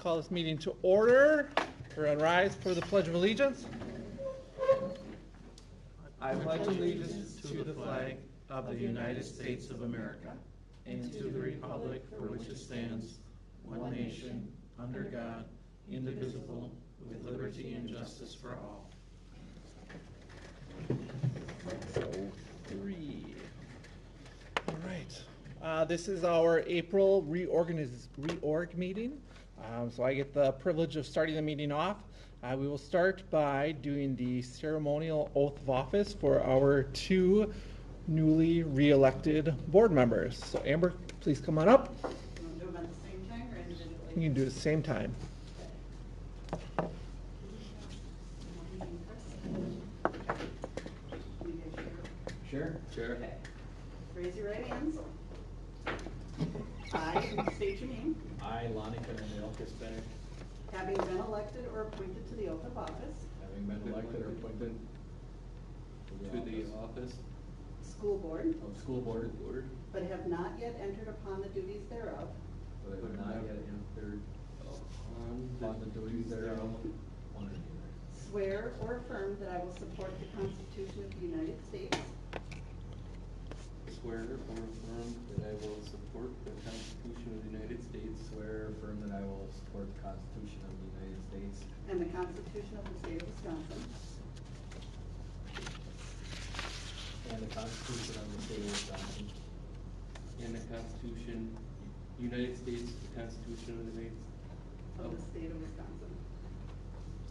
call this meeting to order. Everyone rise for the Pledge of Allegiance. I pledge allegiance to the flag of the United States of America and to the republic for which it stands, one nation, under God, indivisible, with liberty and justice for all. 03. All right. This is our April reorg meeting. So I get the privilege of starting the meeting off. We will start by doing the ceremonial oath of office for our two newly re-elected board members. So Amber, please come on up. You want to do them at the same time or individually? You can do it at the same time. Sure. Okay. Raise your right hands. I state your name. I, Lonnie Hispanic, Having been elected or appointed to the oath of office, having been elected or appointed to the office school board, of school board, but have not yet entered upon the duties thereof, but have not yet entered upon the duties thereof, one or the other. swear or affirm that I will support the Constitution of the United States swear or affirm that I will support the Constitution of the United States Swear or affirm that I will support the Constitution of the United States and the Constitution of the State of Wisconsin, and the Constitution of the State of Wisconsin, and the Constitution, United States, the Constitution of the State of Wisconsin,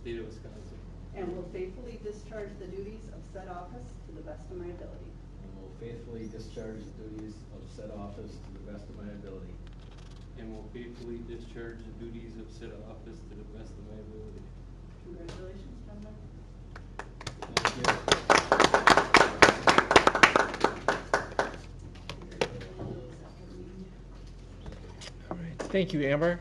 State of Wisconsin, and will faithfully discharge the duties of said office to the best of my ability. and will faithfully discharge the duties of said office to the best of my ability. and will faithfully discharge the duties of said office to the best of my ability. Congratulations, gentlemen. Thank you. All right. Thank you, Amber.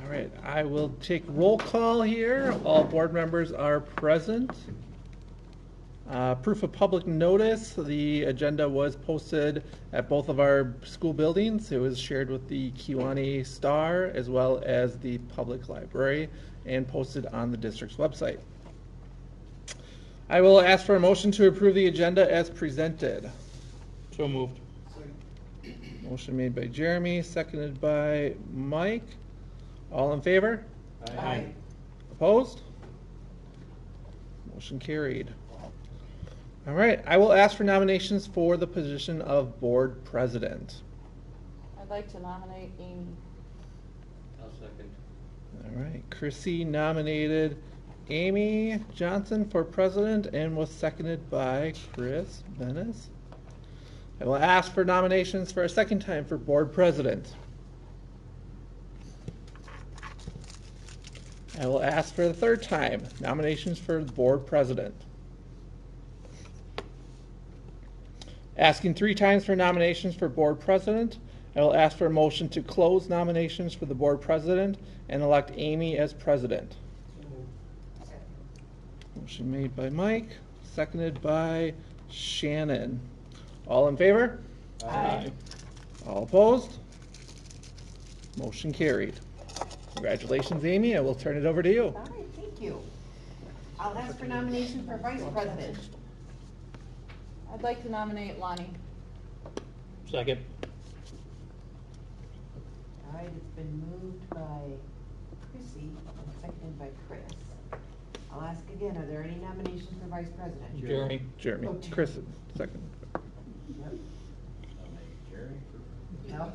All right. I will take roll call here. All board members are present. Proof of public notice. The agenda was posted at both of our school buildings. It was shared with the Kewanee Star as well as the public library and posted on the district's website. I will ask for a motion to approve the agenda as presented. So moved. Motion made by Jeremy, seconded by Mike. All in favor? Aye. Opposed? Motion carried. All right, I will ask for nominations for the position of board president. I'd like to nominate Amy. I'll second. All right, Chrissy nominated Amy Johnson for president and was seconded by Chris Bennis. I will ask for nominations for a second time for board president. I will ask for the third time nominations for board president. Asking 3 times for nominations for board president, I will ask for a motion to close nominations for the board president and elect Amy as president. Motion made by Mike, seconded by Shannon. All in favor? Aye. All opposed? Motion carried. Congratulations, Amy. I will turn it over to you. All right, thank you. I'll ask for nomination for vice president. I'd like to nominate Lonnie. Second. All right, it's been moved by Chrissy and seconded by Chris. I'll ask again, are there any nominations for vice president? Jeremy. Jeremy. Oh, Chris, second. Jerry? No?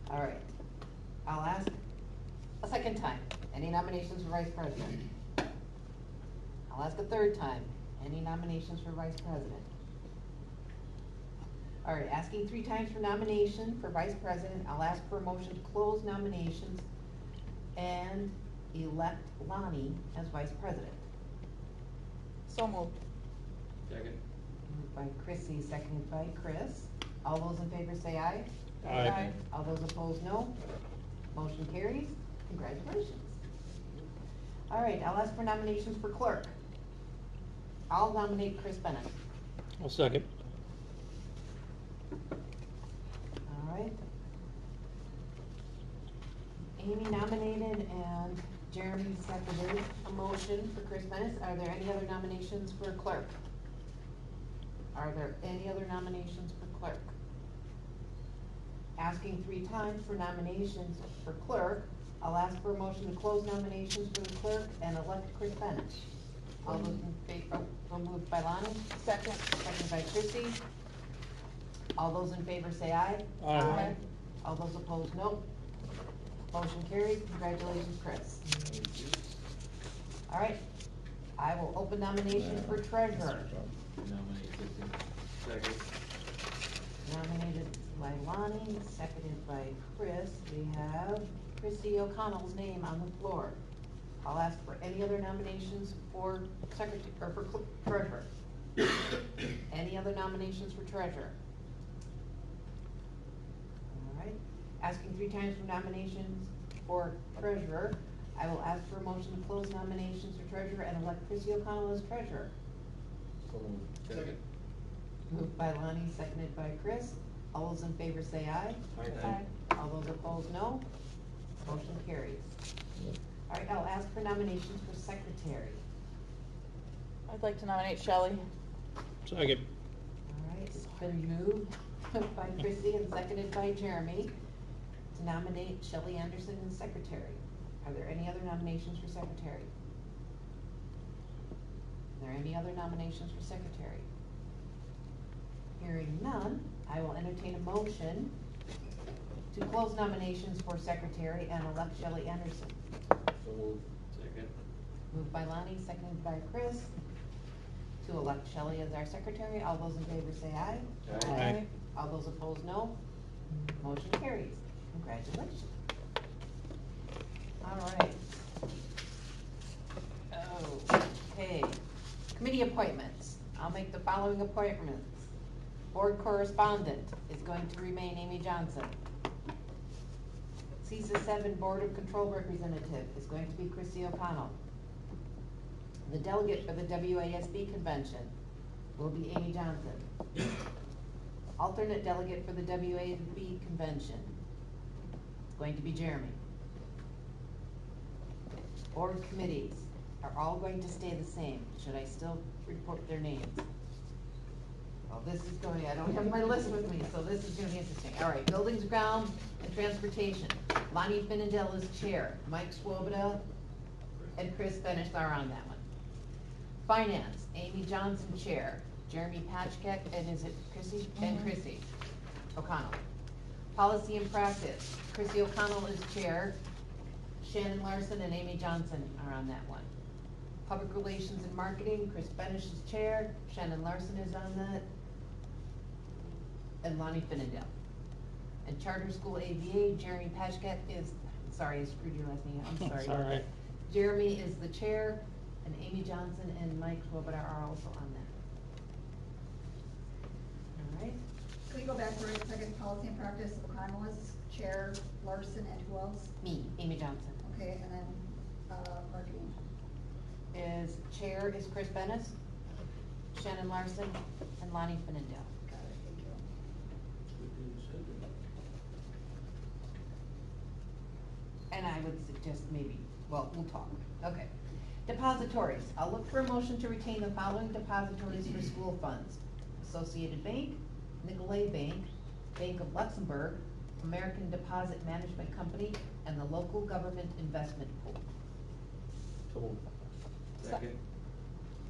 All right. I'll ask a second time. Any nominations for vice president? I'll ask a third time. Any nominations for vice president? All right, asking 3 times for nomination for vice president. I'll ask for a motion to close nominations and elect Lonnie as vice president. So moved. Second. Moved by Chrissy, seconded by Chris. All those in favor say aye. Aye. All those opposed, no. Motion carries. Congratulations. All right, I'll ask for nominations for clerk. I'll nominate Chris Bennett. I'll second. All right. Amy nominated and Jeremy seconded a motion for Chris Menace. Are there any other nominations for clerk? Are there any other nominations for clerk? Asking 3 times for nominations for clerk, I'll ask for a motion to close nominations for the clerk and elect Chris Bennett. All those in favor, so moved by Lonnie, Second. seconded by Chrissy. All those in favor say aye. Aye. All those opposed, no. Motion carried. Congratulations, Chris. All right, I will open nominations for treasurer. Nominate Chrissy. Second. Nominated by Lonnie, seconded by Chris. We have Chrissy O'Connell's name on the floor. I'll ask for any other nominations for secretary, or for treasurer. Any other nominations for treasurer? All right, asking 3 times for nominations for treasurer. I will ask for a motion to close nominations for treasurer and elect Chrissy O'Connell as treasurer. So moved. Second. Moved by Lonnie, seconded by Chris. All those in favor say aye. Aye. All those opposed, no. Motion carries. All right, I'll ask for nominations for secretary. I'd like to nominate Shelley. Second. All right, it's been moved by Chrissy and seconded by Jeremy to nominate Shelley Anderson as secretary. Are there any other nominations for secretary? Are there any other nominations for secretary? Hearing none, I will entertain a motion to close nominations for secretary and elect Shelley Anderson. So moved. Second. Moved by Lonnie, seconded by Chris, to elect Shelley as our secretary. All those in favor say aye. Aye. All those opposed, no. Motion carries. Congratulations. All right. Okay, committee appointments. I'll make the following appointments. Board correspondent is going to remain Amy Johnson. CISA 7 Board of Control representative is going to be Chrissy O'Connell. The delegate for the WASB convention will be Amy Johnson. Alternate delegate for the WASB convention is going to be Jeremy. Board committees are all going to stay the same. Should I still report their names? Well, this is going, I don't have my list with me, so this is gonna be interesting. All right, buildings, grounds, and transportation. Lonnie Finendell is chair. Mike Swoboda and Chris Benish are on that one. Finance, Amy Johnson, chair. Jeremy Patchkeck, and is it Chrissy? And Chrissy O'Connell. Policy and practice, Chrissy O'Connell is chair. Shannon Larson and Amy Johnson are on that one. Public relations and marketing, Chris Benish is chair. Shannon Larson is on that. And Lonnie Finendell. And charter school ABA, Jeremy Patchkeck is, sorry, I screwed your last name, I'm sorry. It's all right. Jeremy is the chair, and Amy Johnson and Mike Swoboda are also on that. All right, Can we go back for a second? Policy and practice, O'Connell is chair, Larson, and who else? me, Amy Johnson. Okay, and then, marketing. Is chair is Chris Bennis, Shannon Larson, and Lonnie Finendell. Got it, thank you. And I would suggest maybe, well, we'll talk. Okay. Depositories. I'll look for a motion to retain the following depositories for school funds. Associated Bank, Nicolay Bank, Bank of Luxembourg, American Deposit Management Company, and the Local Government Investment Pool. So moved. Second.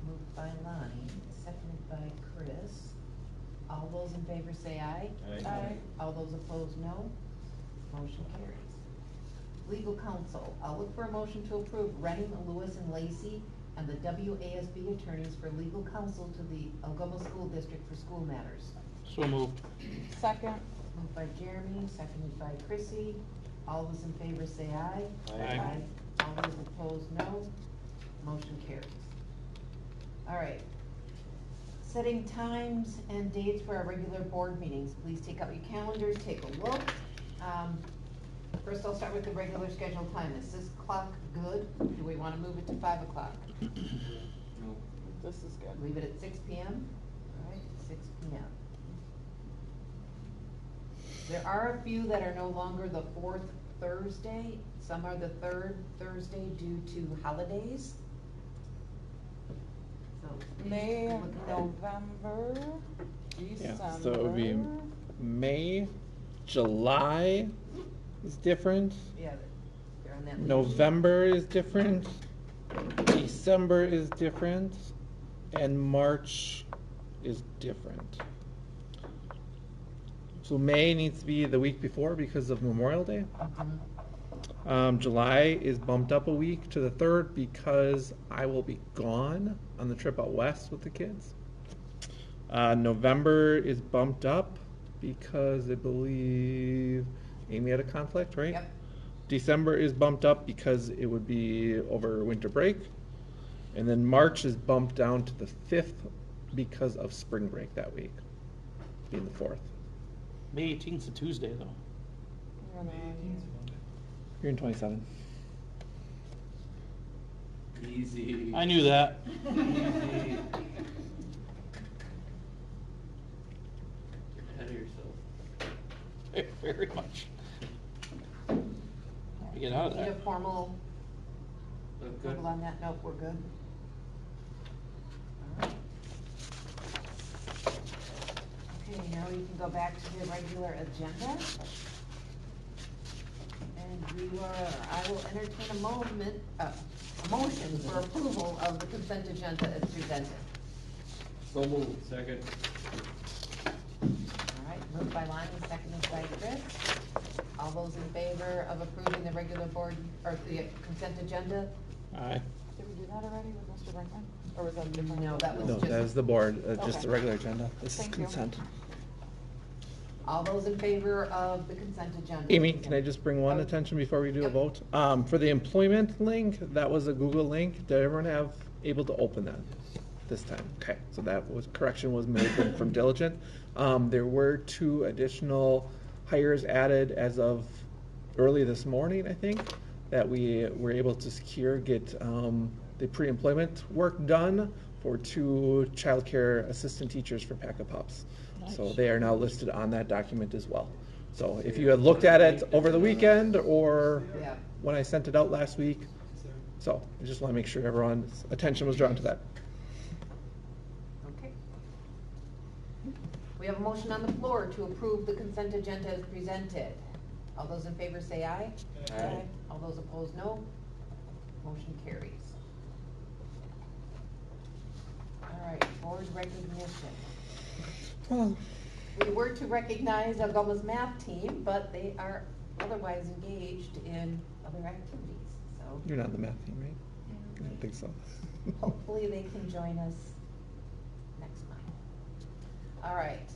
Moved by Lonnie, seconded by Chris. All those in favor say aye. Aye. All those opposed, no. Motion carries. Legal counsel, I'll look for a motion to approve Renning, Lewis, and Lacey and the WASB attorneys for legal counsel to the Algoma School District for school matters. So moved. Second. Moved by Jeremy, seconded by Chrissy. All those in favor say aye. Aye. All those opposed, no. Motion carries. All right. Setting times and dates for our regular board meetings. Please take out your calendars, take a look. First, I'll start with the regular scheduled time. Is this clock good? Do we want to move it to 5 o'clock? No. This is good. Leave it at 6 p.m.? All right, 6 p.m. There are a few that are no longer the fourth Thursday. Some are the third Thursday due to holidays. So May, look at that. November, Yeah, December. so it would be May, July is different, Yeah, they're on that. lead. November is different, December is different, and March is different. So May needs to be the week before because of Memorial Day. July is bumped up a week to the 3rd because I will be gone on the trip out west with the kids. November is bumped up because I believe Amy had a conflict, right? Yep. December is bumped up because it would be over winter break. And then March is bumped down to the 5th because of spring break that week, being the 4th. May 18th is a Tuesday, though. You're in 27. Easy. I knew that. Easy. Get ahead of yourself. Very much. We get out of Need a that. formal Look good. approval on that? Nope, we're good. All right. Okay, now we can go back to the regular agenda. And I will entertain a motion for approval of the consent agenda as presented. So moved. Second. All right, moved by Lonnie, seconded by Chris. All those in favor of approving the regular board, or the consent agenda? Aye. Did we do that already with Mr. Brinkman? Or was that a different? No, that was No, just. that is the board, just Okay. the regular agenda. This is Thank you. consent. All those in favor of the consent agenda? Amy, can I just bring one Oh. attention before we do a Yep. vote? For the employment link, that was a Google link. Did everyone have able to open that this time? Okay, so that was, correction was made from Diligent. There were 2 additional hires added as of early this morning, I think, that we were able to secure, get the pre-employment work done for 2 childcare assistant teachers for Pack Pups. So Nice. they are now listed on that document as well. So if you had looked at it over the weekend or Yeah. when I sent it out last week, so I just want to make sure everyone's attention was drawn to that. Okay. We have a motion on the floor to approve the consent agenda as presented. All those in favor say aye. Aye. All those opposed, no. Motion carries. All right, board recognition. Well, We were to recognize Algoma's math team, but they are otherwise engaged in other activities, so you're not in the math team, right? I don't think so. hopefully they can join us next month. All right.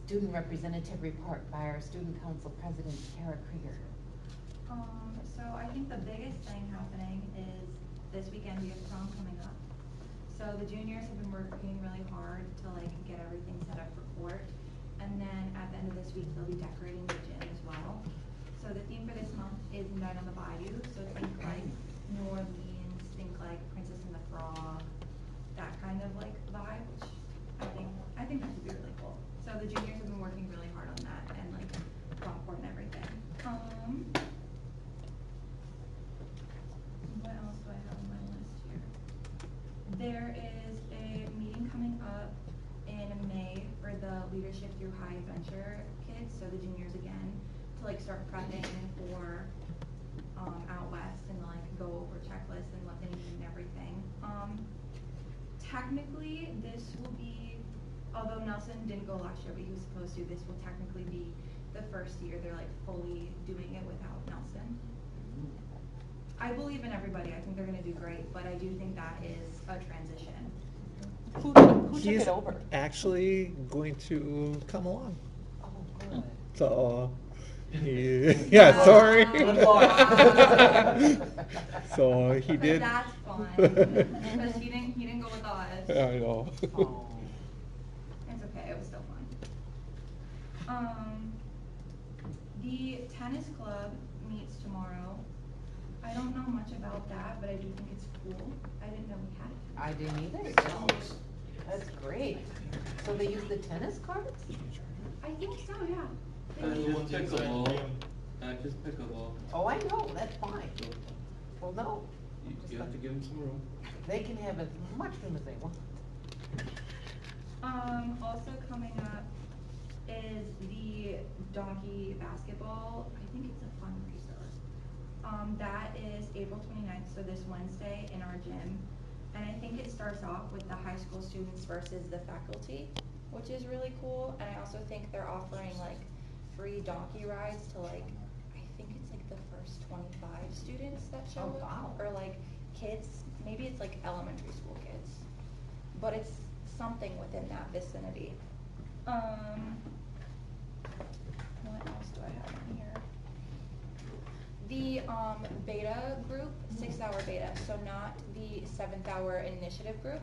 Student representative report by our student council president, Kara Krieger. So I think the biggest thing happening is this weekend we have prom coming up. So the juniors have been working really hard to get everything set up for court. And then at the end of this week, they'll be decorating the gym as well. So the theme for this month is Night on the Bayou. So think like New Orleans, think like Princess and the Frog, that kind of vibe, which I think that would be really cool. So the juniors have been working really hard on that and prom court and everything. What else do I have on my list here? There is a meeting coming up in May for the Leadership Through High Adventure kids, so the juniors again, to start prepping for out west and go over checklists and what they need and everything. Technically, this will be, although Nelson didn't go last year, but he was supposed to, this will technically be the first year they're fully doing it without Nelson. I believe in everybody. I think they're going to do great, but I do think that is a transition. Who took He's it over? actually going to come along. Oh, good. So, yeah, sorry. So he But did. that's fun because he didn't go with us. I know. Oh. It's okay. It was still fun. The tennis club meets tomorrow. I don't know much about that, but I do think it's cool. I didn't know we had it. I didn't either, so that's great. So they use the tennis courts? I think so, yeah. Just pickleball. Just pickleball. Oh, I know, that's fine. So, Well, no, You have to give them some room. they can have as much room as they want. Also coming up is the donkey basketball. I think it's a fundraiser. That is April 29th, so this Wednesday in our gym. And I think it starts off with the high school students versus the faculty, which is really cool. And I also think they're offering like free donkey rides to like, I think it's like the first 25 students that show Oh, up. wow. Or like kids, maybe it's like elementary school kids. But it's something within that vicinity. What else do I have in here? The beta group, 6-hour beta, so not the 7th hour initiative group,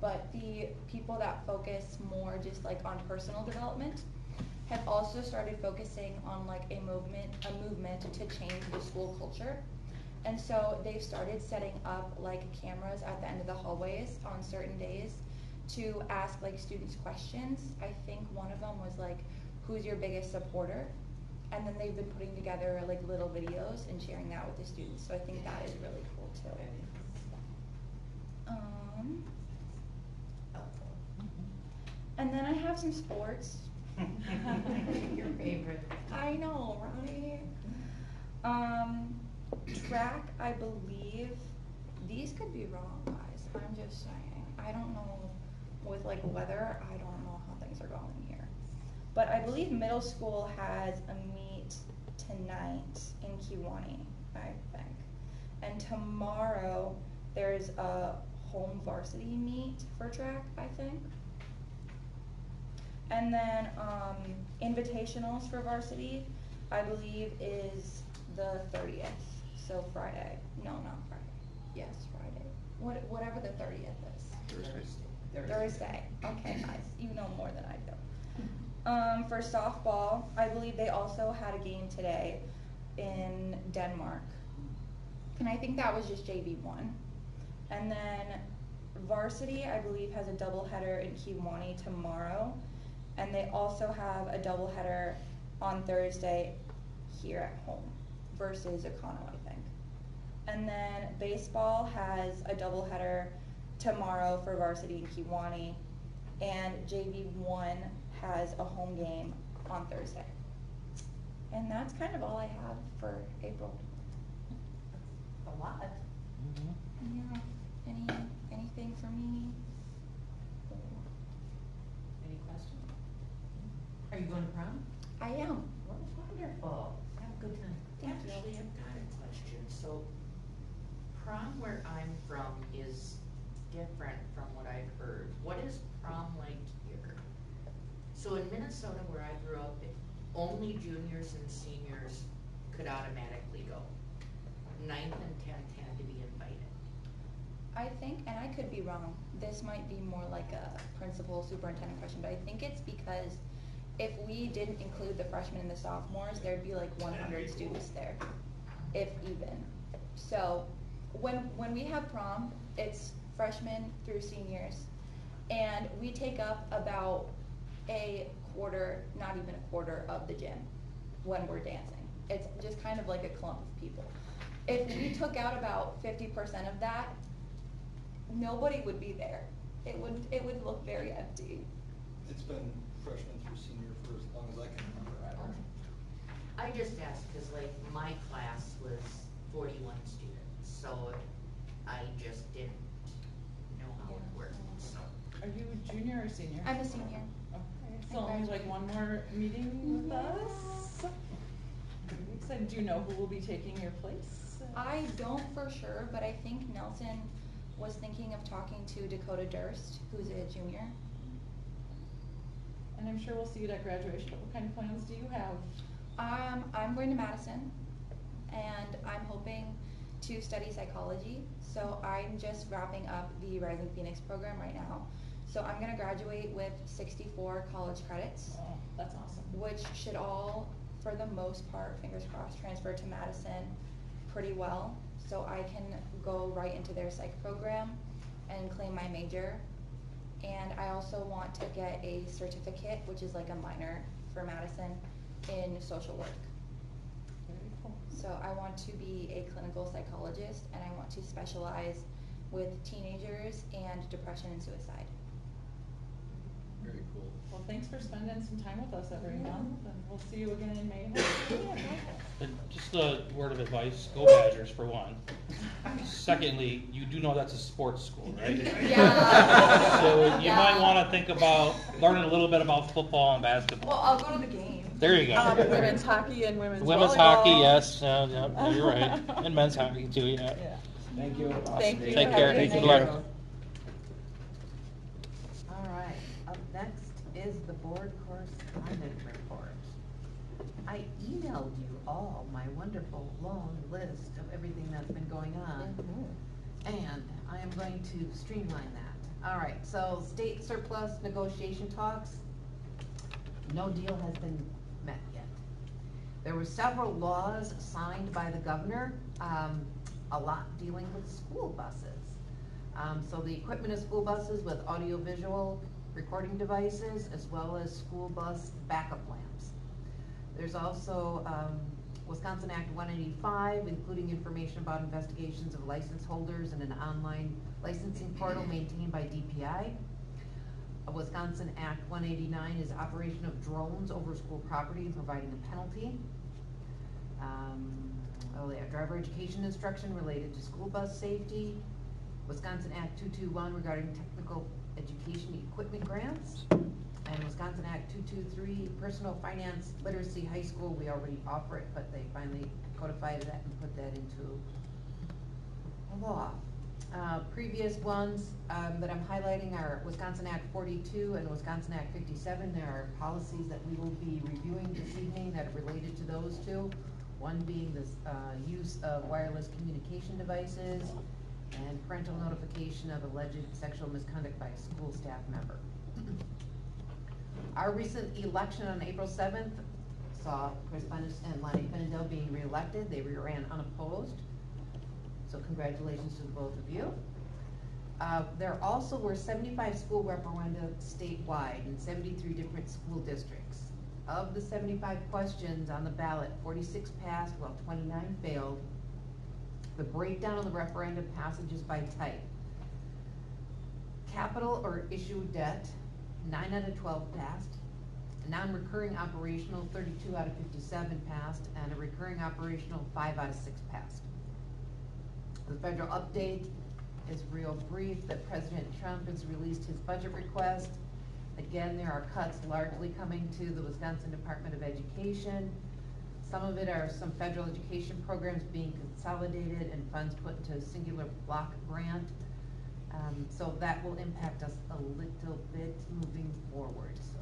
but the people that focus more just like on personal development have also started focusing on like a movement to change the school culture. And so they've started setting up like cameras at the end of the hallways on certain days to ask like students questions. I think one of them was like, who's your biggest supporter? And then they've been putting together like little videos and sharing that with the students. So I think that is really cool too. And then I have some sports. Your favorite. I know, right? Track, I believe, these could be wrong, guys. I'm just saying. I don't know with like weather, I don't know how things are going here. But I believe middle school has a meet tonight in Kiwani, I think. And tomorrow there's a home varsity meet for track, I think. And then invitationals for varsity, I believe is the 30th, so Friday. No, not Friday. Yes, Friday. Whatever the 30th is. Thursday. Okay, guys, you know more than I do. For softball, I believe they also had a game today in Denmark. And I think that was just JV1. And then varsity, I believe, has a doubleheader in Kiwani tomorrow. And they also have a doubleheader on Thursday here at home versus Econo, I think. And then baseball has a doubleheader tomorrow for varsity in Kiwani, and JV1 has a home game on Thursday. And that's kind of all I have for April. A lot. Yeah. Anything for me? Any questions? Are you going to prom? I am. Wonderful. Have a good time. Thank you. Actually, I've got a question. So, prom where I'm from is different from what I've heard. What is prom like here? So in Minnesota, where I grew up, only juniors and seniors could automatically go. 9th and 10th had to be invited. I think, and I could be wrong, this might be more like a principal superintendent question, but I think it's because if we didn't include the freshmen and the sophomores, there'd be like 100 students there, if even. So when we have prom, it's freshmen through seniors, and we take up about a quarter, not even a quarter of the gym when we're dancing. It's just kind of like a clump of people. If we took out about 50% of that, nobody would be there. It would look very empty. It's been freshman through senior for as long as I can remember. I just asked because like my class was 41 students, so I just didn't know how it worked, so. Are you a junior or senior? I'm a senior. Okay, so only like one more meeting with us? I'm excited. Do you know who will be taking your place? I don't for sure, but I think Nelson was thinking of talking to Dakota Durst, who's a junior. And I'm sure we'll see you at graduation, but what kind of plans do you have? I'm going to Madison, and I'm hoping to study psychology. So I'm just wrapping up the Rising Phoenix program right now. So I'm going to graduate with 64 college credits. Oh, that's awesome. Which should all, for the most part, fingers crossed, transfer to Madison pretty well. So I can go right into their psych program and claim my major. And I also want to get a certificate, which is like a minor for Madison in social work. Very cool. So I want to be a clinical psychologist, and I want to specialize with teenagers and depression and suicide. Very cool. Well, thanks for spending some time with us every month, and we'll see you again in May. And just a word of advice, go Badgers for one. Secondly, you do know that's a sports school, right? Yeah. So you might want to think about learning a little bit about football and basketball. Well, I'll go to the game. There you go. Women's hockey and women's Hockey, volleyball. yes, yeah, you're right. And men's hockey too, yeah. Yeah. Thank you. Thank you. Take Have care. a good Good night. luck. All right, up next is the board correspondent report. I emailed you all my wonderful long list of everything that's been going on. And I am going to streamline that. All right, so state surplus negotiation talks, no deal has been met yet. There were several laws signed by the governor, a lot dealing with school buses. So the equipment of school buses with audio-visual recording devices, as well as school bus backup lamps. There's also Wisconsin Act 185, including information about investigations of license holders and an online licensing portal maintained by DPI. Wisconsin Act 189 is operation of drones over school property and providing a penalty. Driver education instruction related to school bus safety. Wisconsin Act 221 regarding technical education equipment grants. And Wisconsin Act 223, personal finance literacy high school. We already offer it, but they finally codified that and put that into a law. Previous ones that I'm highlighting are Wisconsin Act 42 and Wisconsin Act 57. There are policies that we will be reviewing this evening that are related to those two. One being the use of wireless communication devices and parental notification of alleged sexual misconduct by a school staff member. Our recent election on April 7th saw Chris Bunnis and Lonnie Pinnendale being reelected. They ran unopposed. So congratulations to the both of you. There also were 75 school referenda statewide in 73 different school districts. Of the 75 questions on the ballot, 46 passed while 29 failed. The breakdown of the referendum passages by type. Capital or issue debt, 9 out of 12 passed. Non-recurring operational, 32 out of 57 passed, and a recurring operational, 5 out of 6 passed. The federal update is real brief that President Trump has released his budget request. Again, there are cuts largely coming to the Wisconsin Department of Education. Some of it are some federal education programs being consolidated and funds put into a singular block grant. So that will impact us a little bit moving forward. So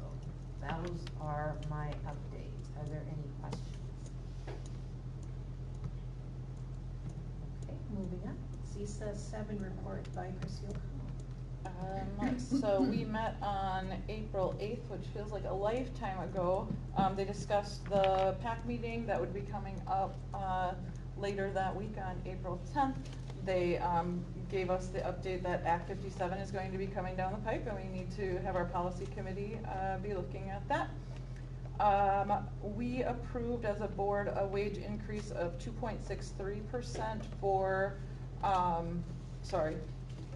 those are my updates. Are there any questions? Okay, moving on. CISA 7 report by Chrissy O'Connell. So we met on April 8th, which feels like a lifetime ago. They discussed the PAC meeting that would be coming up later that week on April 10th. They gave us the update that Act 57 is going to be coming down the pipe, and we need to have our policy committee be looking at that. We approved as a board a wage increase of 2.63% for,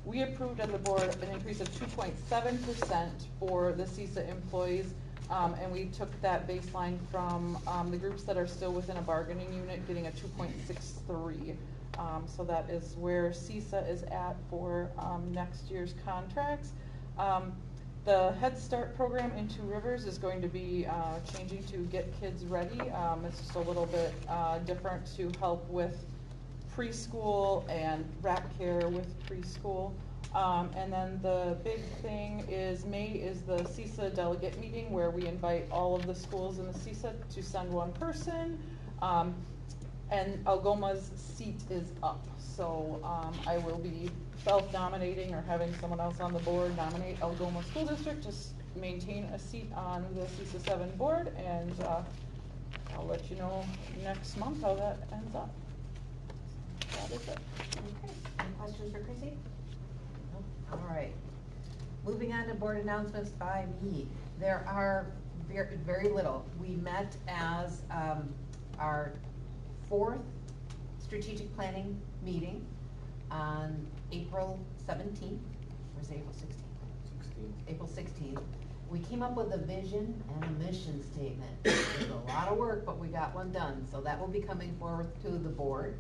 we approved as a board an increase of 2.7% for the CISA employees, and we took that baseline from the groups that are still within a bargaining unit getting a 2.63. So that is where CISA is at for next year's contracts. The Head Start program in Two Rivers is going to be changing to Get Kids Ready. It's just a little bit different to help with preschool and wrap care with preschool. And then the big thing is May is the CISA delegate meeting where we invite all of the schools in the CISA to send one person. And Algoma's seat is up. So I will be self-nominating or having someone else on the board nominate Algoma School District to maintain a seat on the CISA 7 board. And I'll let you know next month how that ends up. That is it. Okay, any questions for Chrissy? Nope. All right. Moving on to board announcements by me. There are very, very little. We met as our 4th strategic planning meeting on April 17th, or is it April 16th? April 16th. We came up with a vision and a mission statement. It was a lot of work, but we got one done, so that will be coming forward to the board.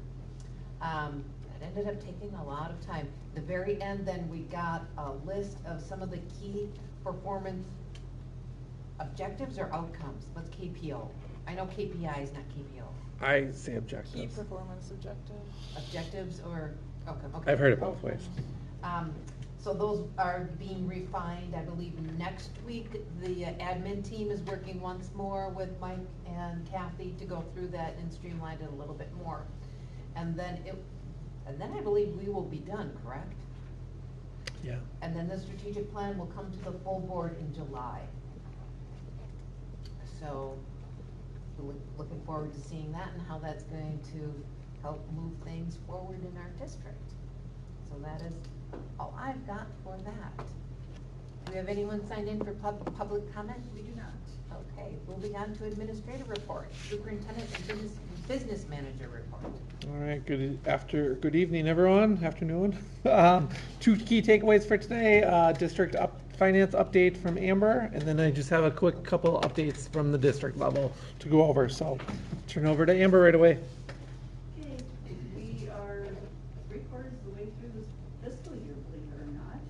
It ended up taking a lot of time. The very end, then we got a list of some of the key performance objectives or outcomes. What's KPO? I know KPI is not KPO. I say Key objectives. performance objectives. Objectives or outcome? Okay. I've heard it both ways. So those are being refined, I believe next week. The admin team is working once more with Mike and Kathy to go through that and streamline it a little bit more. And then I believe we will be done, correct? Yeah. And then the strategic plan will come to the full board in July. So, looking forward to seeing that and how that's going to help move things forward in our district. So that is all I've got for that. Do we have anyone signed in for public comment? We do not. Okay, moving on to administrative report, superintendent and business manager report. All right, good evening, everyone, afternoon. 2 key takeaways for today, district finance update from Amber, and then I just have a quick couple updates from the district level to go over, so turn over to Amber right away. Okay, we are 3/4 of the way through this fiscal year, believe it or not.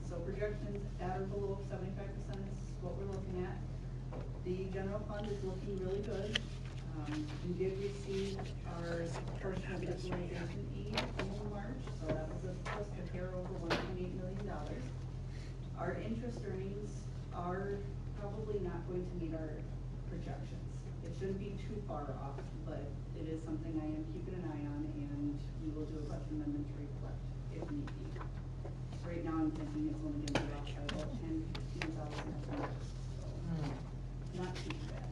So projections at or below 75% is what we're looking at. The general fund is looking really good. We did receive our portion of equalization aid in March, so that was just a hair over $1.8 million. Our interest earnings are probably not going to meet our projections. It shouldn't be too far off, but it is something I am keeping an eye on, and we will do a budget amendment to reflect if need be. Right now, I'm thinking it's only going to be off by about $10,000-15,000 at most, so not too bad.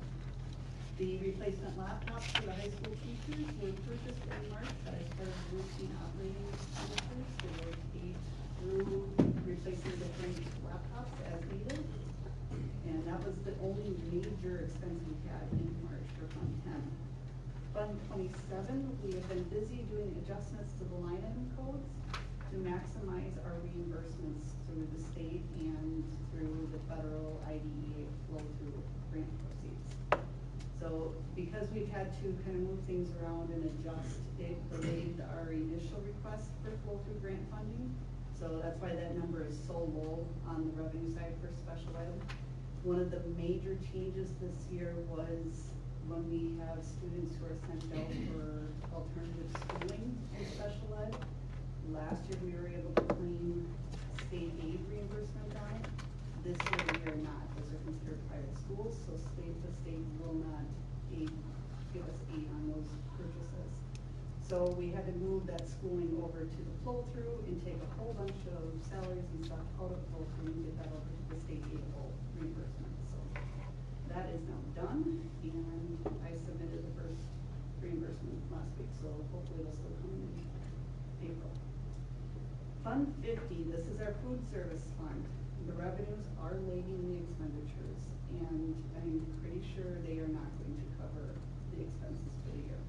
The replacement laptops for the high school teachers were purchased in March as part of routine operating expenditures. They were paid through replacing different laptops as needed. And that was the only major expense we had in March for Fund 10. Fund 27, we have been busy doing adjustments to the line item codes to maximize our reimbursements through the state and through the federal IDEA flow-through grant proceeds. So because we've had to kind of move things around and adjust, it delayed our initial request for flow-through grant funding. So that's why that number is so low on the revenue side for special ed. One of the major changes this year was when we have students who are sent out for alternative schooling in special ed. Last year we were able to claim state aid reimbursement on it. This year we are not. Those are considered private schools, so the state will not give us aid on those purchases. So we had to move that schooling over to the flow-through and take a whole bunch of salaries and stuff out of flow-through and get that over to the state aidable reimbursement. So that is now done, and I submitted the first reimbursement last week, so hopefully it'll still come in April. Fund 50, this is our food service fund. The revenues are lagging the expenditures, and I'm pretty sure they are not going to cover the expenses for the year.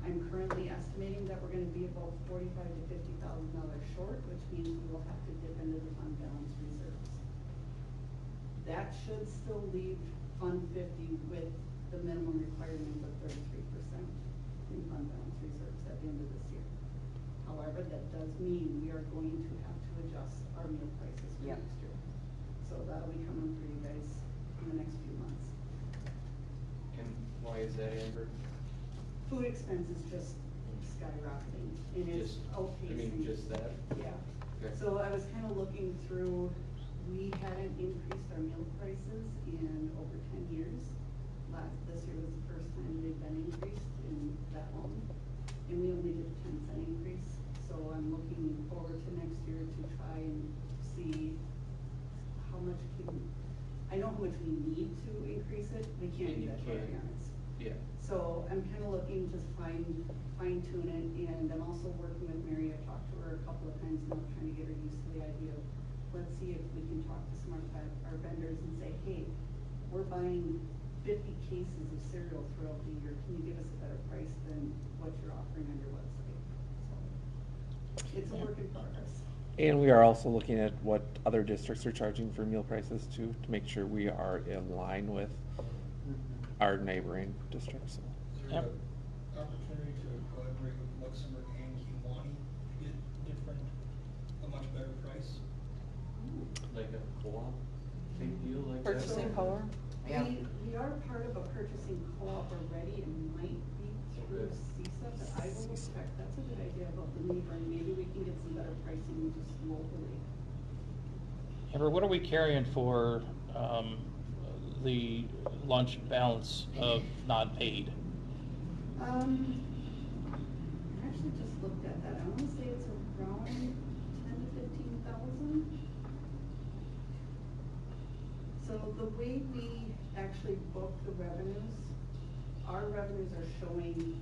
I'm currently estimating that we're going to be about $45,000 to $50,000 short, which means we will have to dip into the fund balance reserves. That should still leave Fund 50 with the minimum requirement of 33% in fund balance reserves at the end of this year. However, that does mean we are going to have to adjust our meal prices for next year. So that'll be coming for you guys in the next few months. And why is that, Amber? Food expense is just skyrocketing, and it's outpacing. Just that? Yeah. Okay. So I was kind of looking through, we hadn't increased our meal prices in over 10 years. This year was the first time they've been increased in that long, and we only did a 10-cent increase. So I'm looking forward to next year to try and see how much I know how much we need to increase it. We can't do that for our parents. Yeah. So I'm kind of looking to fine tune it, and I'm also working with Mary. I've talked to her a couple of times now, trying to get her used to the idea of let's see if we can talk to some of our vendors and say, hey, we're buying 50 cases of cereal throughout the year. Can you give us a better price than what you're offering on your website? So it's a work in progress. And we are also looking at what other districts are charging for meal prices too, to make sure we are in line with our neighboring districts. Is there an opportunity to collaborate with Luxembourg and Kiwani to get a much better price? Like a co-op type deal like that? Purchasing power? Yeah. We are part of a purchasing co-op already and might be through CISA, but I will check. That's a good idea about the neighboring. Maybe we can get some better pricing just locally. Amber, what are we carrying for the lunch balance of non-paid? I actually just looked at that. I want to say it's around 10 to 15,000. So the way we actually book the revenues, our revenues are showing,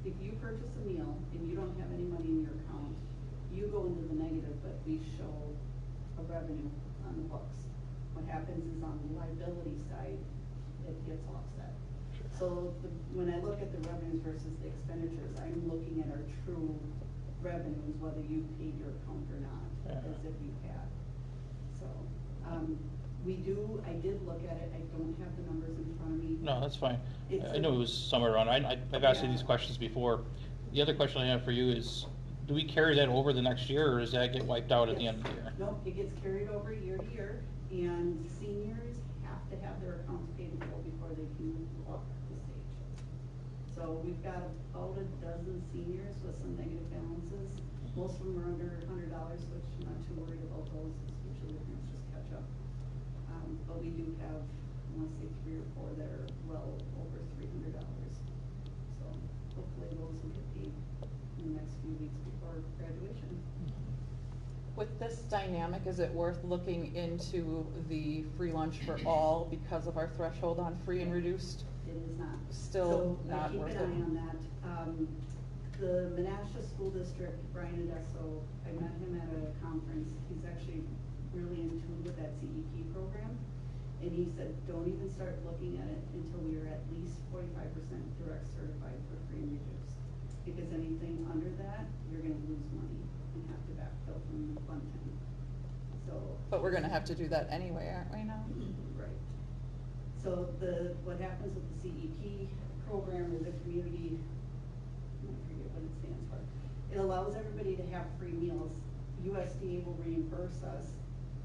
if you purchase a meal and you don't have any money in your account, you go into the negative, but we show a revenue on the books. What happens is on the liability side, it gets offset. So when I look at the revenues versus the expenditures, I'm looking at our true revenues, whether you paid your account or not, as if you had. So, I did look at it. I don't have the numbers in front of me. No, that's fine. It's I know it was somewhere around. I've asked you these questions before. The other question I have for you is, do we carry that over the next year, or does that get wiped out at the end of the year? Nope, it gets carried over year to year, and seniors have to have their accounts paid in full before they can walk the stage. So we've got about a dozen seniors with some negative balances. Most of them are under $100, which I'm not too worried about those. It's usually the parents just catch up. But we do have, I want to say 3 or 4 that are well over $300. So hopefully those will get paid in the next few weeks before graduation. With this dynamic, is it worth looking into the free lunch for all because of our threshold on free and reduced? It is not. Still So not worth it? keep an eye on that. The Menasha School District, Brian Adesso, I met him at a conference. He's actually really in tune with that CEP program. And he said, don't even start looking at it until we are at least 45% direct certified for free and reduced. Because anything under that, you're gonna lose money and have to backfill from Fund 10. So. But we're gonna have to do that anyway, aren't we now? Right. So what happens with the CEP program or the community, I forget what it stands for. It allows everybody to have free meals. USDA will reimburse us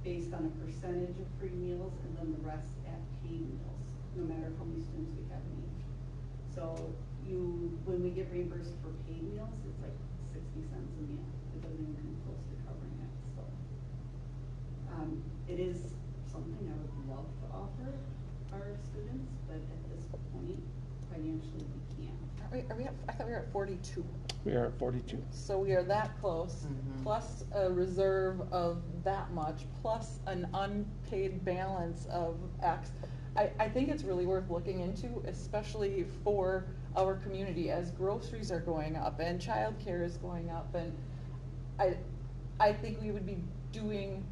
based on a percentage of free meals and then the rest at paid meals, no matter how many students we have in each. So when we get reimbursed for paid meals, it's like 60 cents a meal. It doesn't even come close to covering it. So it is something I would love to offer our students, but at this point, financially, we can't. Are we at, I thought we were at 42. We are at 42. So we are that close, plus a reserve of that much, plus an unpaid balance of X. I think it's really worth looking into, especially for our community as groceries are going up and childcare is going up, and I think we would be doing,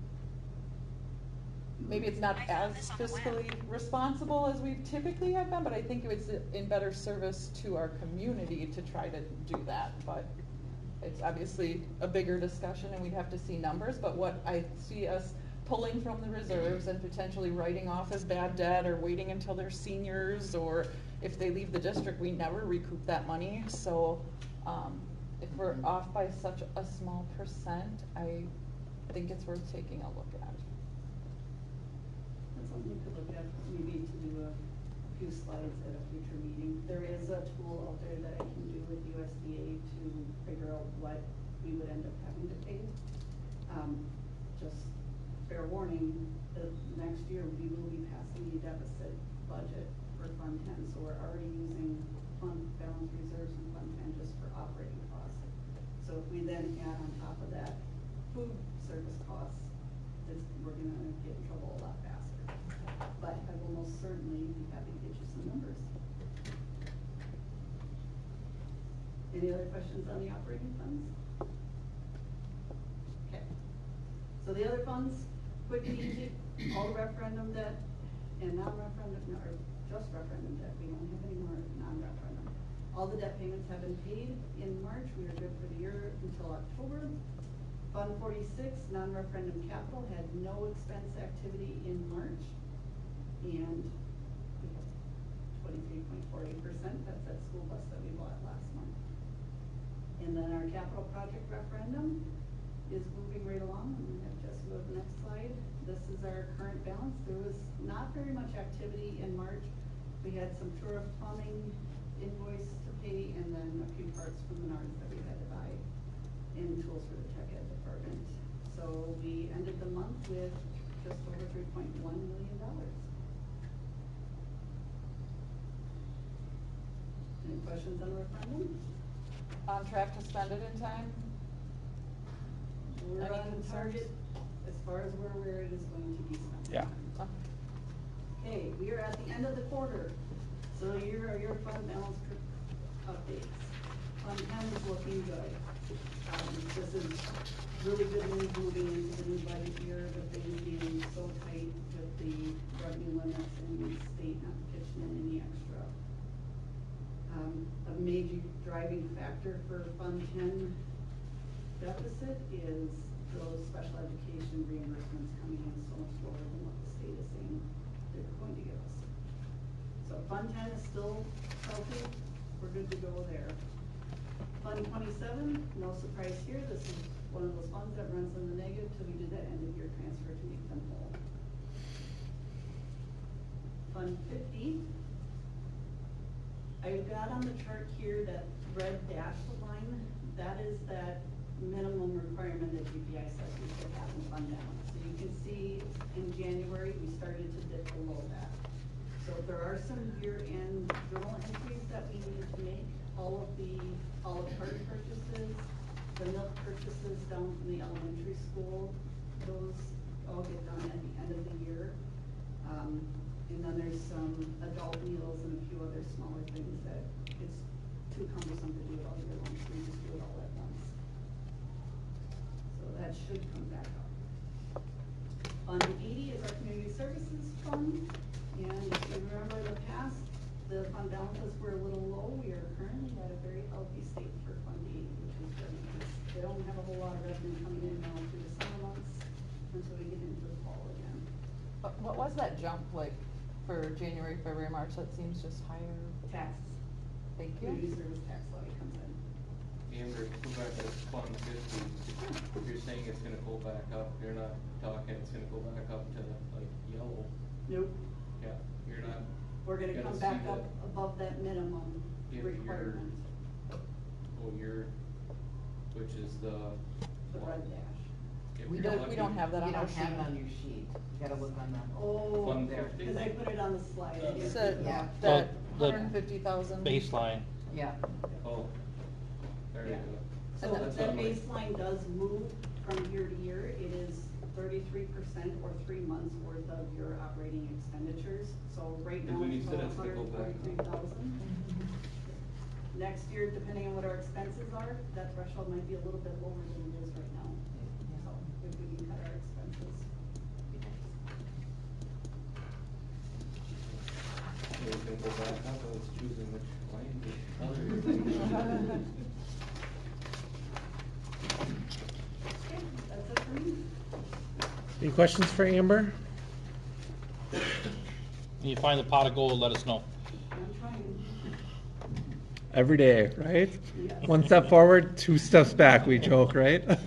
maybe it's not as fiscally responsible as we typically have been, but I think it's in better service to our community to try to do that. But it's obviously a bigger discussion and we'd have to see numbers, but what I see us pulling from the reserves and potentially writing off as bad debt or waiting until they're seniors, or if they leave the district, we never recoup that money. So if we're off by such a small percent, I think it's worth taking a look at. That's something we could look at, maybe to do a few slides at a future meeting. There is a tool out there that I can do with USDA to figure out what we would end up having to pay. Just fair warning, the next year we will be passing a deficit budget for Fund 10, so we're already using fund balance reserves in Fund 10 just for operating costs. So if we then add on top of that food service costs, we're gonna get in trouble a lot faster. But I will most certainly be happy to get you some numbers. Any other questions on the operating funds? Okay. So the other funds, quick and easy, all the referendum debt and non-referendum, or just referendum debt, we don't have any more non-referendum. All the debt payments have been paid in March, we are good for the year until October. Fund 46, non-referendum capital, had no expense activity in March, and we have 23.48%, that's that school bus that we bought last month. And then our capital project referendum is moving right along. I'm gonna have Jesse go to the next slide. This is our current balance. There was not very much activity in March. We had some Trura plumbing invoice to pay, and then a few parts from Menards that we had to buy, and tools for the tech ed department. So we ended the month with just over $3.1 million. Any questions on the referendum? On track to spend it in time? We're Any on concerns? target as far as where it is going to be spent. Yeah. Okay, we are at the end of the quarter, so here are your fund balance updates. Fund 10 is looking good. This is really good news moving into the new budget year, with things being so tight with the revenue limits and the state not pitching in any extra. A major driving factor for Fund 10 deficit is those special education reimbursements coming in so much lower than what the state is saying they're going to give us. So Fund 10 is still healthy, we're good to go there. Fund 27, no surprise here, this is one of those funds that runs in the negative till we do that end of year transfer to make them whole. Fund 50, I've got on the chart here that red dashed line, that is that minimum requirement that GPI says we should have in fund balance. So you can see in January, we started to dip below that. So there are some year-end journal entries that we need to make. All of the Olive Garden purchases, the milk purchases down from the elementary school, those all get done at the end of the year. And then there's some adult meals and a few other smaller things that it's too cumbersome to do it all year long, so we just do it all at once. So that should come back up. Fund 80 is our community services fund, and if you remember in the past, the fund balances were a little low. We are currently at a very healthy state for Fund 80, which is very nice. They don't have a whole lot of revenue coming in now through the summer months until we get into the fall again. What was that jump like for January, February, March? That seems just higher. Taxes. Thank you. Community service tax levy comes in. Amber, go back to Fund 50. If you're saying it's gonna go back up, you're not talking it's gonna go back up to like yellow. Nope. Yeah, you're not. We're gonna come see back that up above that minimum if you're- requirement, which is the. the red dash. if We you're don't, looking- we don't have that on You our don't have sheet. it on your sheet, you gotta look on the. Oh, Fund there. 50? because I put it on the slide. I didn't So, put it Yeah. on. that The 150,000. Baseline. Yeah. Oh, there you Yeah. go. So That's that on my- baseline does move from year to year. It is 33% or 3 months worth of your operating expenditures. So right And now when you it's said about it's gonna go back up. 143,000. Next year, depending on what our expenses are, that threshold might be a little bit lower than it is right now. So if we can cut our expenses. We can go back up, I was choosing which line to color. Okay, that's it for me. Any questions for Amber? When you find the pot of gold, let us know. I'm trying. Every day, right? Yes. One step forward, 2 steps back, we joke, right? Yes.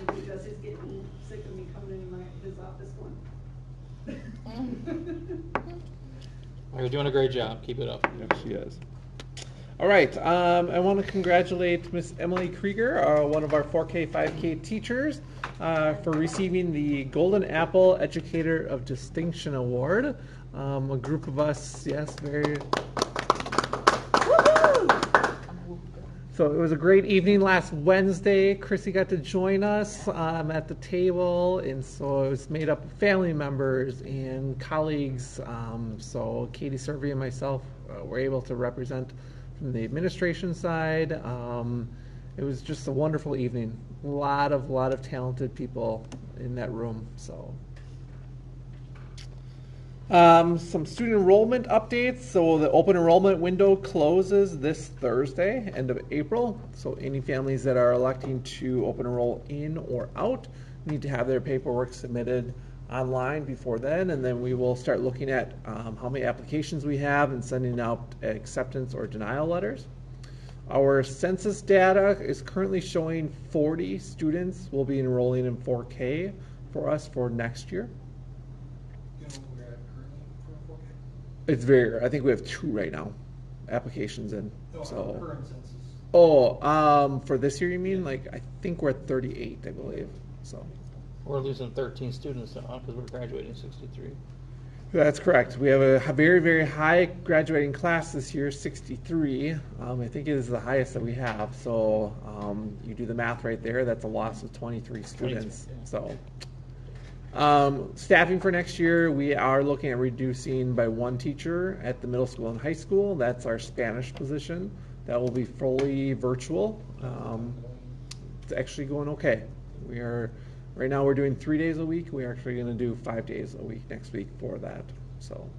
Because he's getting sick of me coming in his office going. You're doing a great job. Keep it up. Yes, she is. All right, I want to congratulate Miss Emily Krieger, one of our 4K, 5K teachers, for receiving the Golden Apple Educator of Distinction Award. A group of us, yes, very... So it was a great evening last Wednesday. Chrissy got to join us at the table, and so it was made up of family members and colleagues. So Katie Servey and myself were able to represent from the administration side, it was just a wonderful evening. A lot of talented people in that room. So, some student enrollment updates. So the open enrollment window closes this Thursday, end of April. So any families that are electing to open enroll in or out need to have their paperwork submitted online before then, and then we will start looking at how many applications we have and sending out acceptance or denial letters. Our census data is currently showing 40 students will be enrolling in 4K for us for next year. You know where we're at currently for 4K? It's very, I think we have 2 right now, applications in, No, our so. current census. Oh, for this year you mean? Like, I think we're at 38, I believe, so. We're losing 13 students now because we're graduating 63. That's correct. We have a very, very high graduating class this year, 63. I think it is the highest that we have. So you do the math right there. That's a loss of 23 students. 23, yeah. So staffing for next year, we are looking at reducing by 1 teacher at the middle school and high school. That's our Spanish position. That will be fully virtual. It's actually going okay. We are. Right now we're doing 3 days a week. We're actually going to do 5 days a week next week for that. So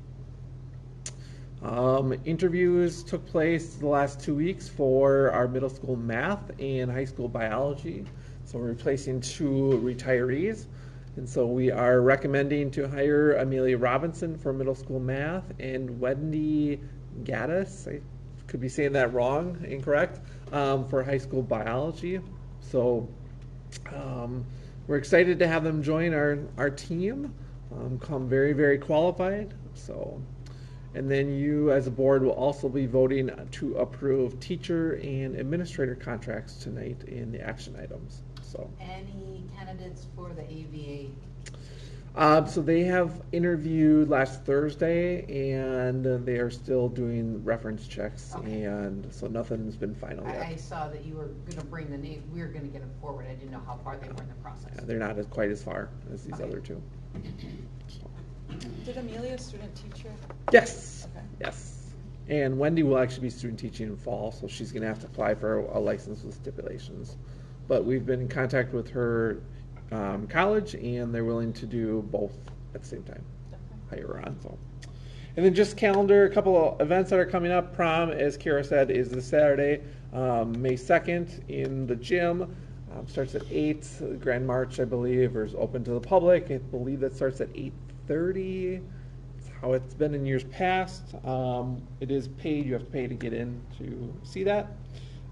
interviews took place the last 2 weeks for our middle school math and high school biology. So we're replacing 2 retirees. And so we are recommending to hire Amelia Robinson for middle school math and Wendy Gaddis, I could be saying that wrong, incorrect, for high school biology. So we're excited to have them join our team, come very, very qualified. So, and then you as a board will also be voting to approve teacher and administrator contracts tonight in the action items. So, Any candidates for the AVA? So they have interviewed last Thursday, and they are still doing reference checks, Okay. and so nothing's been final yet. I saw that you were gonna bring the name, we were gonna get them forward, I didn't know how far they were in the process. Yeah, they're not quite as far as these Okay. other 2. Did Amelia a student teacher? Yes. Okay. Yes. And Wendy will actually be student teaching in fall, so she's going to have to apply for a license with stipulations. But we've been in contact with her college, and they're willing to do both at the same time. Hire her on. So. And then just calendar, a couple of events that are coming up. Prom, as Kara said, is this Saturday, May 2nd in the gym. Starts at 8. The Grand March, I believe, is open to the public. I believe that starts at 8:30. It's how it's been in years past. It is paid. You have to pay to get in to see that.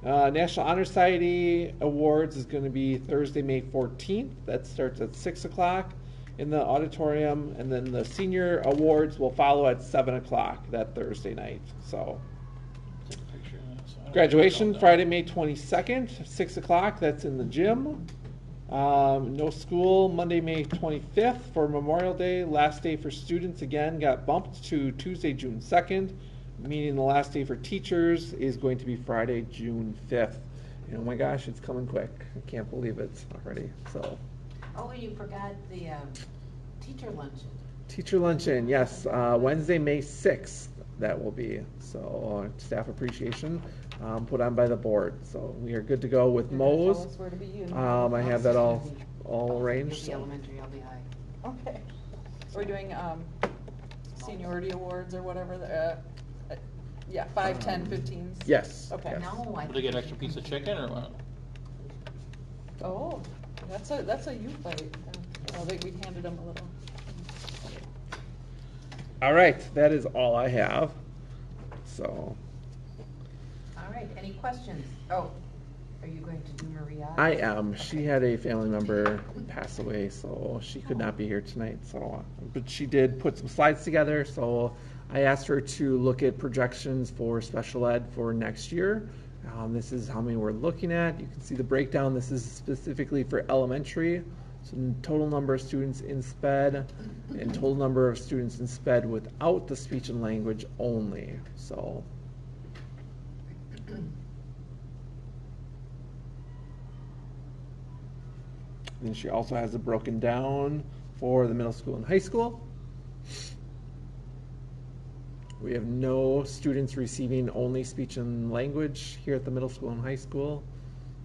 National Honor Society Awards is going to be Thursday, May 14th. That starts at 6 o'clock in the auditorium. And then the Senior Awards will follow at 7 o'clock that Thursday night. So. Take a picture of that, so I don't Graduation, know that. Friday, May 22nd, 6 o'clock, that's in the gym. No school, Monday, May 25th for Memorial Day. Last day for students, again, got bumped to Tuesday, June 2nd. Meaning the last day for teachers is going to be Friday, June 5th. And oh my gosh, it's coming quick. I can't believe it already, so. Oh, you forgot the teacher luncheon. Teacher luncheon, yes, Wednesday, May 6th, that will be. So staff appreciation put on by the board. So we are good to go with You're gonna tell Mo's. us where to be and- I have that all arranged. The So. elementary, I'll be high. Okay. We're doing seniority awards or whatever, yeah, 5, 10, 15s? Yes. Okay. yes. No, I. Will they get extra piece of chicken or what? Oh, that's a you fight. Oh, we handed them a little. All right, that is all I have. So All right, any questions? Oh, are you going to do Maria? I am. She had a family member pass away, so she could not be here tonight. So, but she did put some slides together. So I asked her to look at projections for special ed for next year. This is how many we're looking at. You can see the breakdown. This is specifically for elementary. So total number of students in SPED and total number of students in SPED without the speech and language only. So. And she also has it broken down for the middle school and high school. We have no students receiving only speech and language here at the middle school and high school.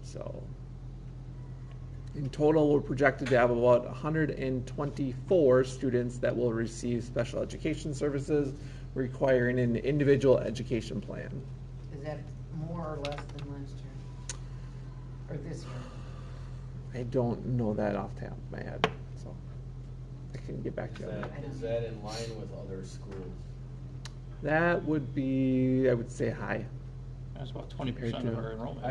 So in total, we're projected to have about 124 students that will receive special education services requiring an individual education plan. Is that more or less than last year? Or this year? I don't know that off the top of my head, so I can get back to you on that. Is that in line with other schools? That would be, I would say, high. That's about 20% of our enrollment.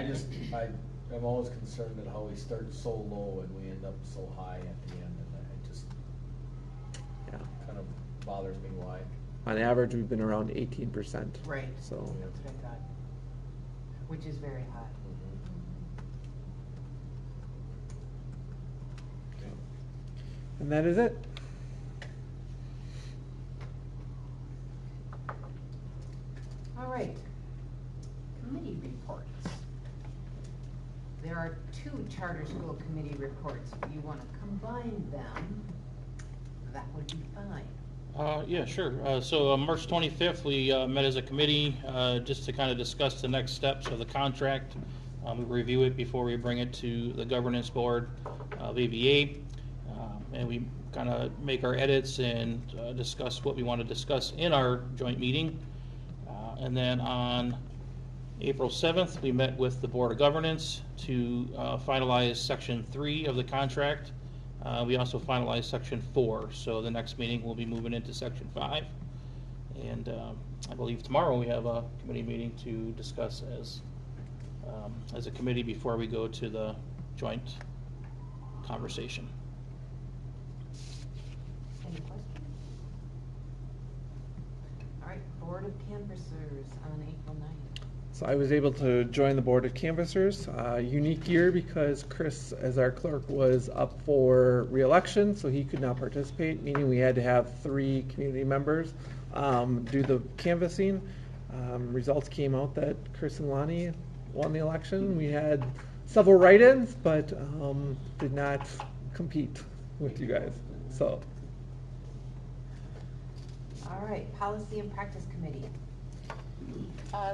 I'm always concerned at how we start so low and we end up so high at the end, and it just Yeah. kind of bothers me why. On average, we've been around 18%. Right. So, That's what I thought. Which is very high. and that is it. All right. Committee reports. There are 2 charter school committee reports. If you want to combine them, that would be fine. Yeah, sure. So March 25th, we met as a committee just to kind of discuss the next steps of the contract. We review it before we bring it to the governance board of AVA. And we kind of make our edits and discuss what we want to discuss in our joint meeting. And then on April 7th, we met with the Board of Governance to finalize Section 3 of the contract. We also finalized Section 4, so the next meeting we'll be moving into Section 5. And I believe tomorrow we have a committee meeting to discuss as a committee before we go to the joint conversation. Any questions? All right, Board of Canvassers on April 9th. So I was able to join the Board of Canvassers. Unique year because Chris, as our clerk, was up for re-election, so he could not participate, meaning we had to have 3 community members do the canvassing. Results came out that Chris and Lonnie won the election. We had several write-ins, but did not compete with you guys. So. All right, Policy and Practice Committee.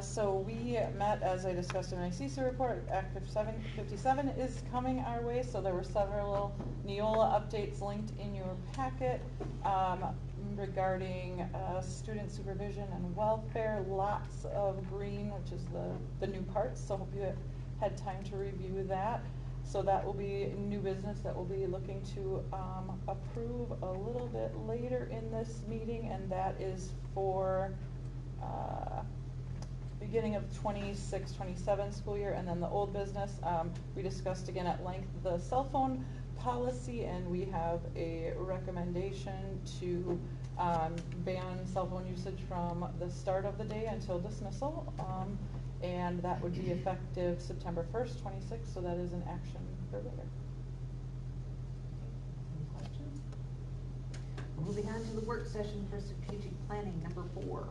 So we met, as I discussed in my CISA report, Act 57 is coming our way, so there were several Neola updates linked in your packet regarding student supervision and welfare, lots of green, which is the new parts, so hope you had time to review that. So that will be new business that we'll be looking to approve a little bit later in this meeting, and that is for beginning of 26-27 school year. And then the old business, we discussed again at length the cell phone policy, and we have a recommendation to ban cell phone usage from the start of the day until dismissal, and that would be effective September 1st, 26, so that is an action for later. Any questions? Moving on to the work session for strategic planning, number 4.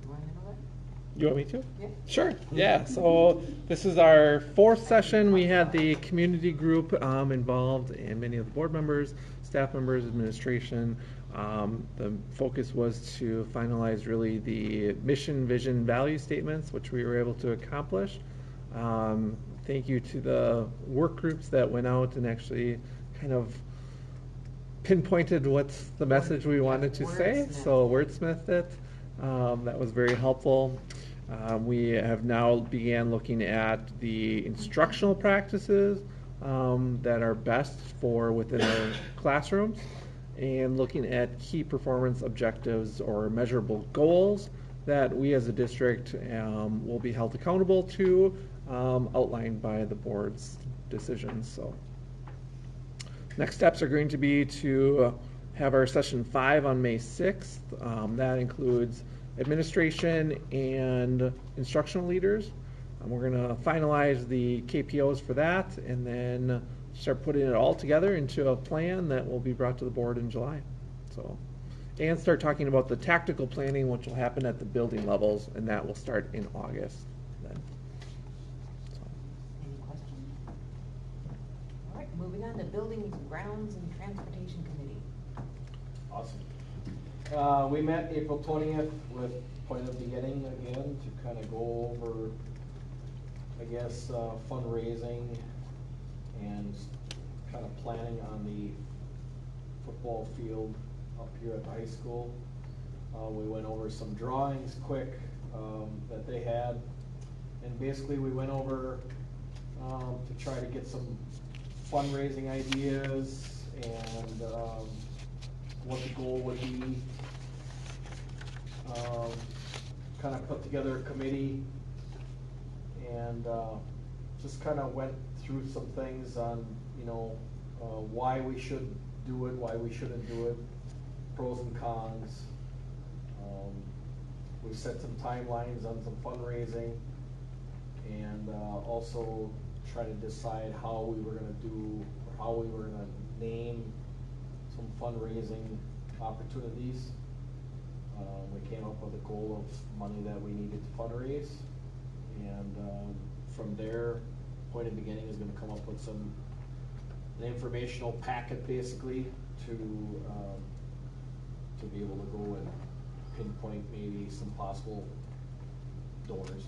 You want to handle that? You want me to? Yeah. Sure. Yeah. So this is our 4th session. We had the community group involved, and many of the board members, staff members, administration. The focus was to finalize really the mission, vision, value statements, which we were able to accomplish. Thank you to the work groups that went out and actually kind of pinpointed what's the message we wanted to say. So wordsmithed it. That was very helpful. We have now began looking at the instructional practices that are best for within our classrooms, and looking at key performance objectives or measurable goals that we as a district will be held accountable to, outlined by the board's decisions. So next steps are going to be to have our session 5 on May 6th. That includes administration and instructional leaders. We're going to finalize the KPOs for that, and then start putting it all together into a plan that will be brought to the board in July. So, and start talking about the tactical planning, which will happen at the building levels, and that will start in August then. So. Any questions? All right, moving on to Buildings, Grounds, and Transportation Committee. Awesome. We met April 20th with Point of Beginning again to kind of go over I guess, fundraising and kind of planning on the football field up here at the high school. We went over some drawings quick that they had, and basically we went over to try to get some fundraising ideas and what the goal would be. Kind of put together a committee and just kind of went through some things on, you know, why we should do it, why we shouldn't do it, pros and cons. We set some timelines on some fundraising and also try to decide how we were gonna do, or how we were gonna name some fundraising opportunities. We came up with a goal of money that we needed to fundraise, and from there, point of beginning is gonna come up with an informational packet basically to be able to go and pinpoint maybe some possible donors.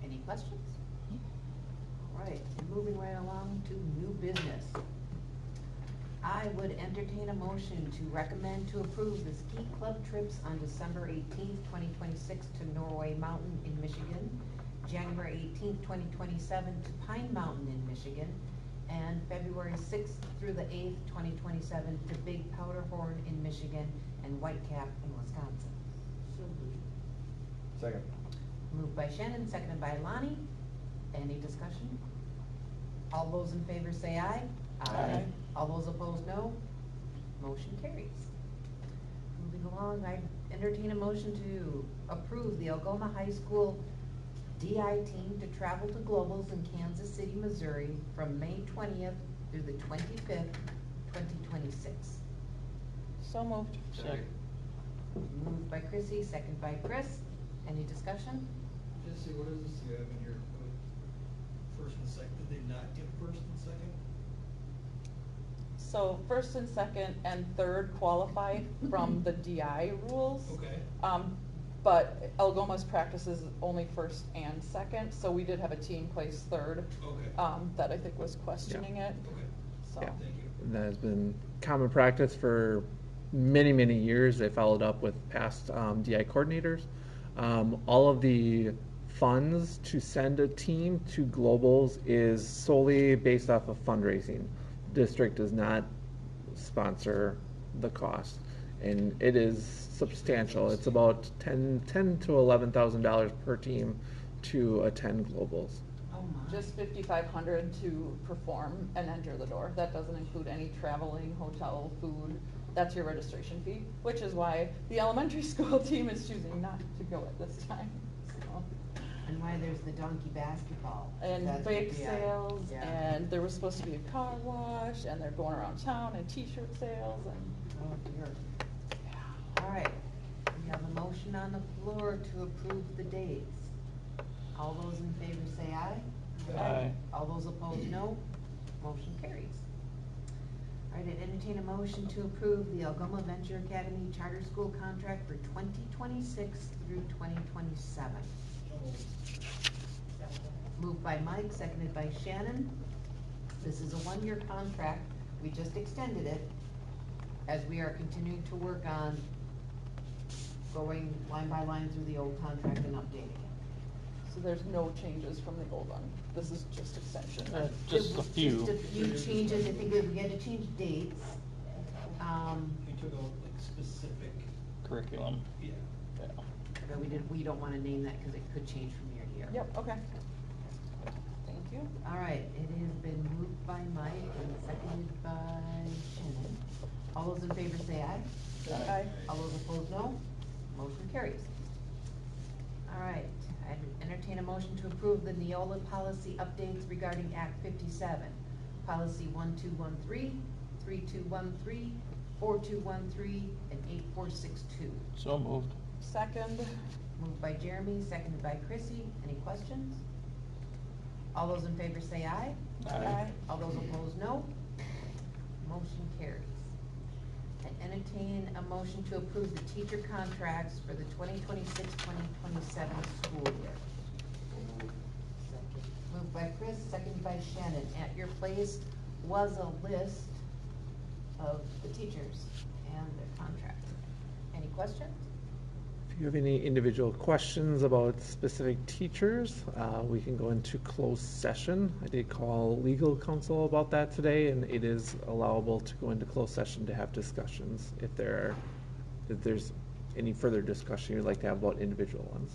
Any questions? All right, moving right along to new business. I would entertain a motion to recommend to approve the ski club trips on December 18th, 2026 to Norway Mountain in Michigan, January 18th, 2027 to Pine Mountain in Michigan, and February 6th through the 8th, 2027 to Big Powderhorn in Michigan and Whitecap in Wisconsin. Second. Moved by Shannon, seconded by Lonnie. Any discussion? All those in favor say aye. Aye. All those opposed, no. Motion carries. Moving along, I entertain a motion to approve the Algoma High School DI team to travel to Globals in Kansas City, Missouri from May 20th through the 25th, 2026. So moved. Second. Moved by Chrissy, seconded by Chris. Any discussion? Just see, what does this have in here? First and second, did they not get first and second? So first and second and third qualify from the DI rules. Okay. But Algoma's practice is only first and second, so we did have a team place third. Okay. That I think was questioning it. Okay. So. Yeah. Thank you. That has been common practice for many, many years. They followed up with past DI coordinators. All of the funds to send a team to Globals is solely based off of fundraising. District does not sponsor the cost, and it is substantial. It's about $10,000 to $11,000 per team to attend Globals. Oh my. Just $5,500 to perform and enter the door. That doesn't include any traveling, hotel, food. That's your registration fee, which is why the elementary school team is choosing not to go at this time. So. And why there's the donkey basketball. And That's bake what- yeah. sales, Yeah. and there was supposed to be a car wash, and they're going around town, and t-shirt sales, and. Oh dear. All right, we have a motion on the floor to approve the dates. All those in favor say aye. Aye. All those opposed, no. Motion carries. All right, I'd entertain a motion to approve the Algoma Venture Academy Charter School contract for 2026 through 2027. Moved by Mike, seconded by Shannon. This is a one-year contract. We just extended it as we are continuing to work on going line by line through the old contract and updating it. So there's no changes from the old one. This is just extension. Just a few. Just a few changes. I think we had to change dates. We took out like specific, Curriculum. yeah. Yeah. But we don't wanna name that because it could change from year to year. Yep, okay. Thank you. All right, it has been moved by Mike and seconded by Shannon. All those in favor say aye. Aye. All those opposed, no. Motion carries. All right, I'd entertain a motion to approve the Neola policy updates regarding Act 57. Policy 1213, 3213, 4213, and 8462. So moved. Second. Moved by Jeremy, seconded by Chrissy. Any questions? All those in favor say aye. Aye. All those opposed, no. Motion carries. I entertain a motion to approve the teacher contracts for the 2026-2027 school year. Moved by Chris, seconded by Shannon. At your place was a list of the teachers and their contracts. Any questions? If you have any individual questions about specific teachers, we can go into closed session. I did call legal counsel about that today, and it is allowable to go into closed session to have discussions if there's any further discussion you'd like to have about individual ones.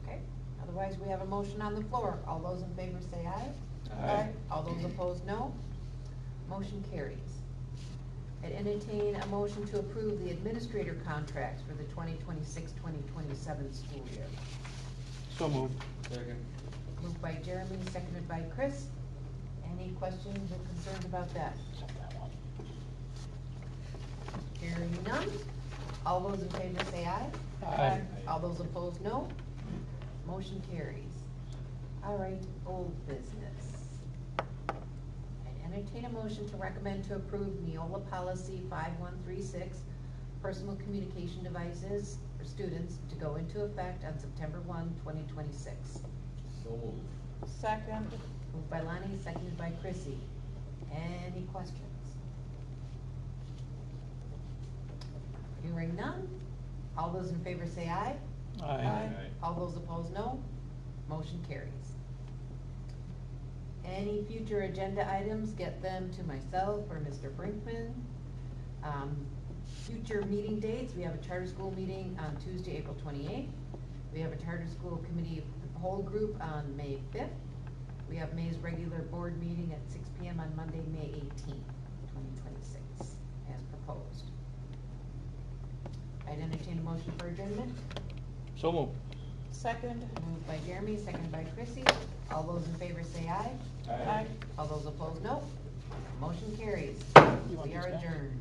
Okay, otherwise we have a motion on the floor. All those in favor say aye. Aye. All those opposed, no. Motion carries. I'd entertain a motion to approve the administrator contracts for the 2026-2027 school year. So moved. Second. Moved by Jeremy, seconded by Chris. Any questions or concerns about that? Hearing none. All those in favor say aye. Aye. All those opposed, no. Motion carries. All right, old business. I'd entertain a motion to recommend to approve Neola Policy 5136, personal communication devices for students to go into effect on September 1, 2026. So moved. Second. Moved by Lonnie, seconded by Chrissy. Any questions? Hearing none. All those in favor say aye. Aye. All those opposed, no. Motion carries. Any future agenda items, get them to myself or Mr. Brinkman. Future meeting dates, we have a charter school meeting on Tuesday, April 28th. We have a charter school committee whole group on May 5th. We have May's regular board meeting at 6 p.m. on Monday, May 18th, 2026, as proposed. I'd entertain a motion for adjournment. So moved. Second. Moved by Jeremy, seconded by Chrissy. All those in favor say aye. Aye. All those opposed, no. Motion carries. You want We are these back? adjourned.